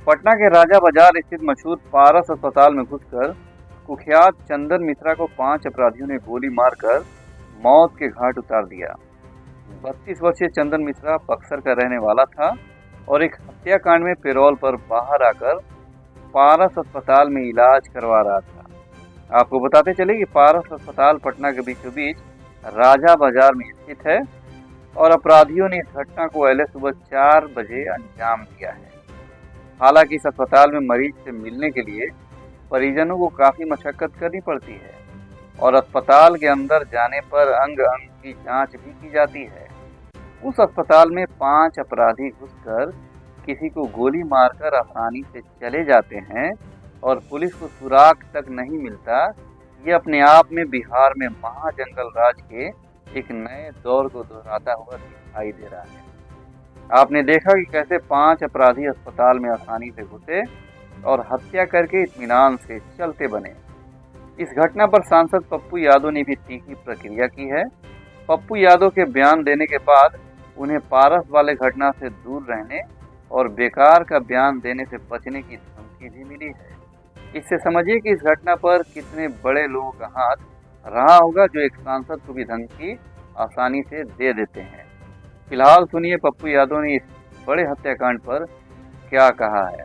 पटना के राजा बाजार स्थित मशहूर पारस अस्पताल में घुसकर कुख्यात चंदन मिश्रा को 5 अपराधियों ने गोली मारकर मौत के घाट उतार दिया। 32 वर्षीय चंदन मिश्रा बक्सर का रहने वाला था और एक हत्याकांड में पैरोल पर बाहर आकर पारस अस्पताल में इलाज करवा रहा था। आपको बताते चले कि पारस अस्पताल पटना के बीचों बीच राजा बाजार में स्थित है और अपराधियों ने इस घटना को अहले सुबह 4 बजे अंजाम दिया है। हालांकि इस अस्पताल में मरीज से मिलने के लिए परिजनों को काफी मशक्कत करनी पड़ती है और अस्पताल के अंदर जाने पर अंग अंग की जांच भी की जाती है। उस अस्पताल में 5 अपराधी घुसकर किसी को गोली मारकर आसानी से चले जाते हैं और पुलिस को सुराग तक नहीं मिलता। ये अपने आप में बिहार में महाजंगल राज के एक नए दौर को दोहराता हुआ दिखाई दे रहा है। आपने देखा कि कैसे 5 अपराधी अस्पताल में आसानी से घुसे और हत्या करके इत्मीनान से चलते बने। इस घटना पर सांसद पप्पू यादव ने भी तीखी प्रतिक्रिया की है। पप्पू यादव के बयान देने के बाद उन्हें पारस वाले घटना से दूर रहने और बेकार का बयान देने से बचने की धमकी भी मिली है। इससे समझिए कि इस घटना पर कितने बड़े लोगों का हाथ रहा होगा जो एक सांसद को भी धमकी आसानी से दे देते हैं। फिलहाल सुनिए पप्पू यादव ने इस बड़े हत्याकांड पर क्या कहा है।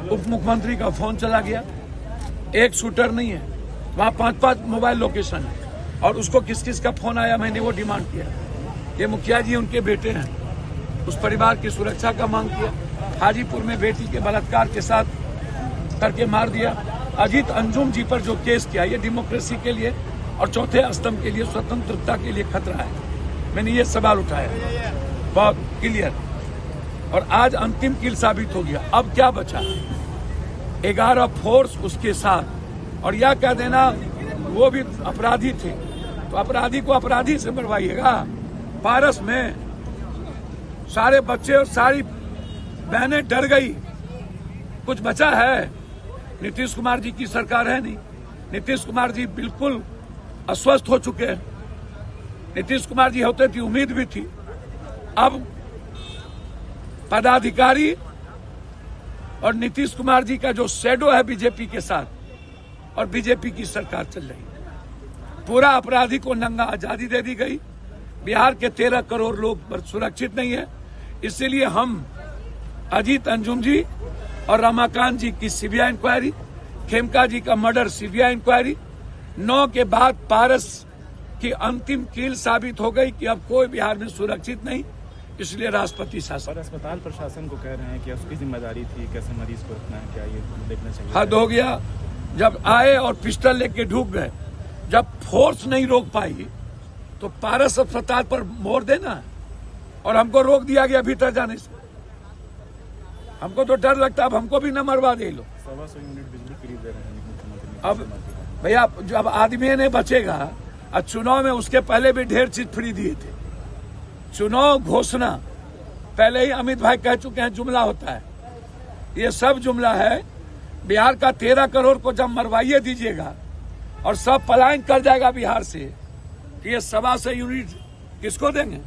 उप मुख्यमंत्री का फोन चला गया। एक शूटर नहीं है, वहाँ 5-5 मोबाइल लोकेशन है और उसको किस किस का फोन आया मैंने वो डिमांड किया। ये मुखिया जी उनके बेटे हैं, उस परिवार की सुरक्षा का मांग किया। हाजीपुर में बेटी के बलात्कार के साथ करके मार दिया। अजीत अंजुम जी पर जो केस किया ये डेमोक्रेसी के लिए और चौथे स्तंभ के लिए, स्वतंत्रता के लिए खतरा है। मैंने ये सवाल उठाया बहुत क्लियर और आज अंतिम किल साबित हो गया। अब क्या बचा? 11 फोर्स उसके साथ और यह कह देना वो भी अपराधी थे तो अपराधी को अपराधी से मरवाइएगा। पारस में सारे बच्चे और सारी बहनें डर गई। कुछ बचा है? नीतीश कुमार जी की सरकार है नहीं। नीतीश कुमार जी बिल्कुल अस्वस्थ हो चुके हैं। नीतीश कुमार जी होते थी उम्मीद भी थी। अब पदाधिकारी और नीतीश कुमार जी का जो शैडो है बीजेपी के साथ और बीजेपी की सरकार चल रही है। पूरा अपराधी को नंगा आजादी दे दी गई। बिहार के 13 करोड़ लोग सुरक्षित नहीं है। इसीलिए हम अजीत अंजुम जी और रमाकांत जी की सीबीआई इंक्वायरी, खेमका जी का मर्डर सीबीआई इंक्वायरी, 9 के बाद पारस की अंतिम कील साबित हो गई कि अब कोई बिहार में सुरक्षित नहीं। इसलिए राष्ट्रपति शासन और अस्पताल प्रशासन को कह रहे हैं कि उसकी जिम्मेदारी थी कैसे मरीज को रखना है, क्या ये देखना चाहिए? हद हो गया। जब आए और पिस्टल लेके ढूक गए, जब फोर्स नहीं रोक पाई तो पारस अस्पताल पर मोड़ देना है और हमको रोक दिया गया भीतर जाने से। हमको तो डर लगता है अब हमको भी न मरवा दे लो। 125 यूनिट बिजली फ्री दे रहे हैं मुख्यमंत्री। अब भैया जब आदमी नहीं बचेगा, और चुनाव में उसके पहले भी ढेर चीज फ्री दिए थे। चुनाव घोषणा पहले ही अमित भाई कह चुके हैं जुमला होता है। ये सब जुमला है। बिहार का 13 करोड़ को जब मरवाइए दीजिएगा और सब पलायन कर जाएगा बिहार से, कि ये 125 यूनिट किसको देंगे?